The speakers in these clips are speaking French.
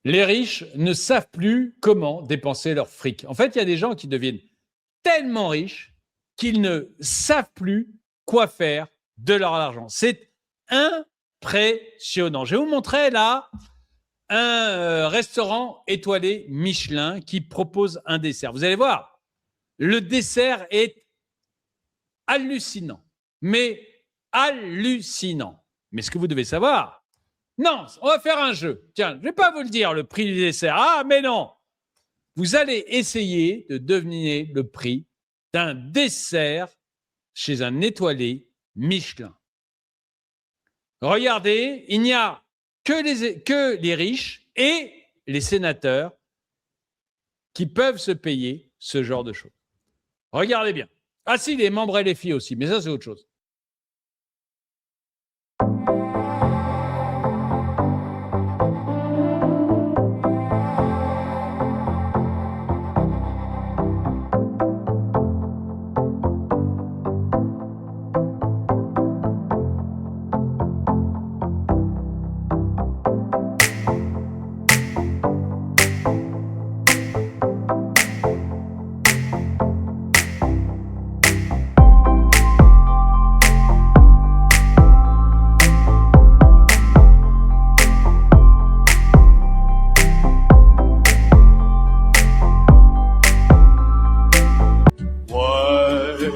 Les riches ne savent plus comment dépenser leur fric. En fait, il y a des gens qui deviennent tellement riches qu'ils ne savent plus quoi faire de leur argent. C'est impressionnant. Je vais vous montrer là un restaurant étoilé Michelin qui propose un dessert. Vous allez voir, le dessert est hallucinant, mais hallucinant. Mais ce que vous devez savoir, non, on va faire un jeu. Tiens, je ne vais pas vous le dire, le prix du dessert. Ah, mais non. Vous allez essayer de deviner le prix d'un dessert chez un étoilé Michelin. Regardez, il n'y a que les riches et les sénateurs qui peuvent se payer ce genre de choses. Regardez bien. Ah si, les membres et les filles aussi, mais ça c'est autre chose.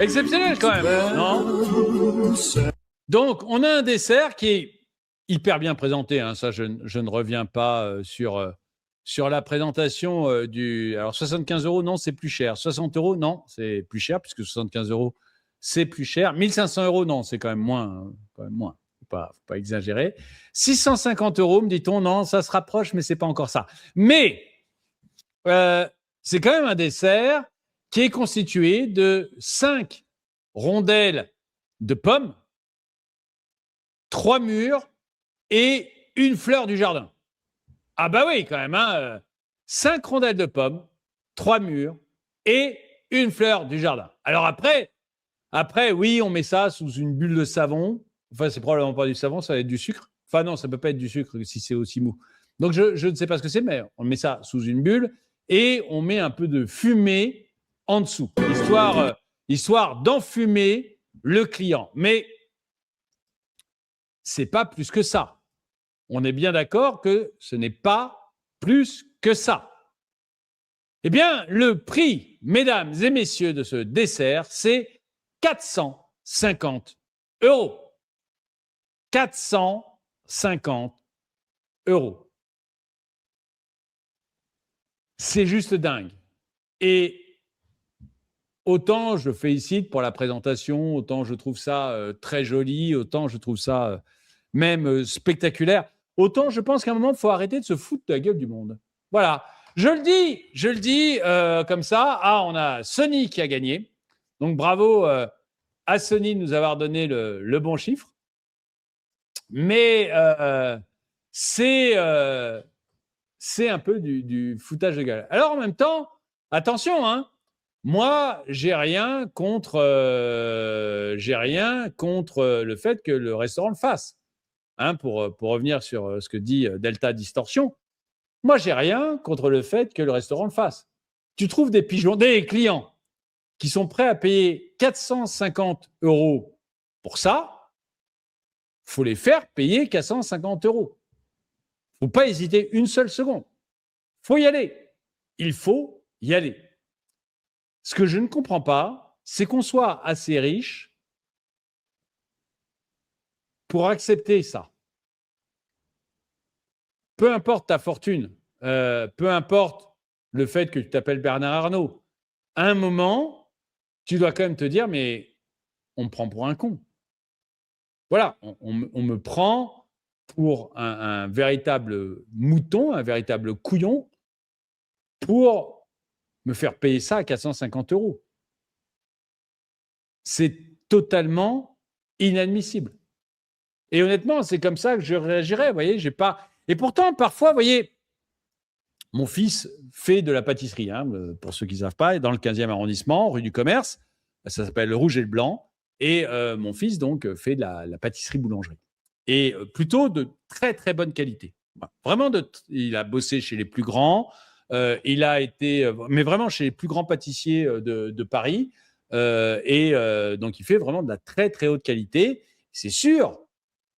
Exceptionnel quand même, non? Donc, on a un dessert qui est hyper bien présenté. Hein. Ça, je ne reviens pas sur la présentation du... Alors, 75 €, non, c'est plus cher. 60 €, non, c'est plus cher, puisque 75 €, c'est plus cher. 1500 €, non, c'est quand même moins. Hein, quand même moins. Faut pas exagérer. 650 €, me dit-on, non, ça se rapproche, mais c'est pas encore ça. Mais c'est quand même un dessert qui est constitué de 5 rondelles de pommes, 3 mûres et une fleur du jardin. Ah bah oui, quand même, hein, 5 rondelles de pommes, 3 mûres et une fleur du jardin. Alors après, oui, on met ça sous une bulle de savon. Enfin, c'est probablement pas du savon, ça va être du sucre. Enfin non, ça peut pas être du sucre si c'est aussi mou. Donc je ne sais pas ce que c'est, mais on met ça sous une bulle et on met un peu de fumée en dessous, histoire d'enfumer le client. Mais c'est pas plus que ça. On est bien d'accord que ce n'est pas plus que ça. Eh bien, le prix, mesdames et messieurs, de ce dessert, c'est 450 €. 450 €. C'est juste dingue. Et autant je félicite pour la présentation, autant je trouve ça très joli, autant je trouve ça même spectaculaire, autant je pense qu'à un moment, il faut arrêter de se foutre de la gueule du monde. Voilà. Je le dis comme ça. Ah, on a Sony qui a gagné. Donc, bravo à Sony de nous avoir donné le bon chiffre. Mais c'est un peu du foutage de gueule. Alors, en même temps, attention, hein, moi, j'ai rien contre le fait que le restaurant le fasse. Hein, pour revenir sur ce que dit Delta Distorsion, moi, j'ai rien contre le fait que le restaurant le fasse. Tu trouves des clients qui sont prêts à payer 450 € pour ça, il faut les faire payer 450 €. Il ne faut pas hésiter une seule seconde. Il faut y aller. Il faut y aller. Ce que je ne comprends pas, c'est qu'on soit assez riche pour accepter ça. Peu importe ta fortune, peu importe le fait que tu t'appelles Bernard Arnault, à un moment, tu dois quand même te dire, mais on me prend pour un con. Voilà, on me prend pour un véritable mouton, un véritable couillon, pour me faire payer ça à 450 €. C'est totalement inadmissible. Et honnêtement, c'est comme ça que je réagirais. Vous voyez, j'ai pas. Et pourtant, parfois, vous voyez, mon fils fait de la pâtisserie, hein, pour ceux qui ne savent pas, dans le 15e arrondissement, rue du Commerce. Ça s'appelle le Rouge et le Blanc. Et mon fils, donc, fait de la pâtisserie boulangerie. Et plutôt de très, très bonne qualité. Vraiment, il a bossé chez les plus grands. Il a été, mais vraiment chez les plus grands pâtissiers de Paris. Donc, il fait vraiment de la très, très haute qualité. C'est sûr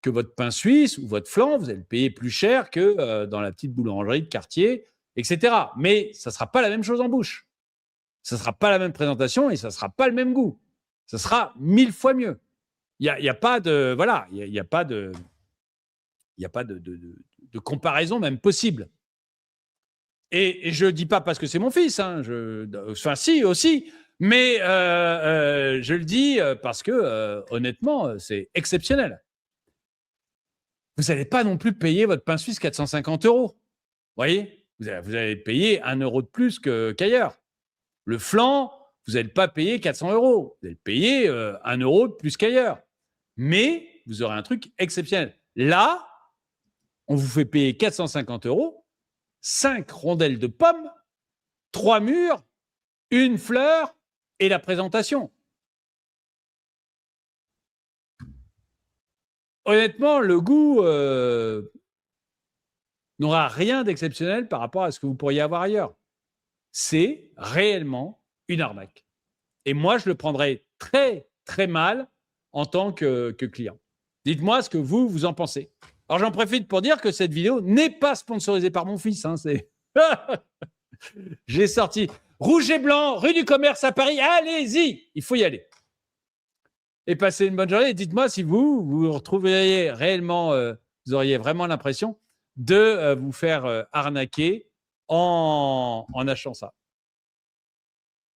que votre pain suisse ou votre flan, vous allez le payer plus cher que dans la petite boulangerie de quartier, etc. Mais ça ne sera pas la même chose en bouche. Ça ne sera pas la même présentation et ça ne sera pas le même goût. Ça sera 1000 fois mieux. Il n'y a pas de... Voilà, il n'y a pas de... Il n'y a pas de comparaison même possible. Et je ne dis pas parce que c'est mon fils, hein, enfin si aussi, mais je le dis parce que honnêtement, c'est exceptionnel. Vous n'allez pas non plus payer votre pain suisse 450 €. Vous voyez, vous allez payer 1 € de plus qu'ailleurs. Le flan, vous n'allez pas payer 400 €. Vous allez payer 1 € de plus qu'ailleurs. Mais vous aurez un truc exceptionnel. Là, on vous fait payer 450 €, 5 rondelles de pommes, 3 mûres, une fleur et la présentation. Honnêtement, le goût n'aura rien d'exceptionnel par rapport à ce que vous pourriez avoir ailleurs. C'est réellement une arnaque. Et moi, je le prendrais très, très mal en tant que client. Dites-moi ce que vous en pensez. Alors, j'en profite pour dire que cette vidéo n'est pas sponsorisée par mon fils. J'ai sorti Rouge et Blanc, rue du Commerce à Paris. Allez-y, il faut y aller. Et passez une bonne journée. Et dites-moi si vous retrouveriez réellement, vous auriez vraiment l'impression de vous faire arnaquer en achetant ça.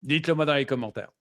Dites-le moi dans les commentaires.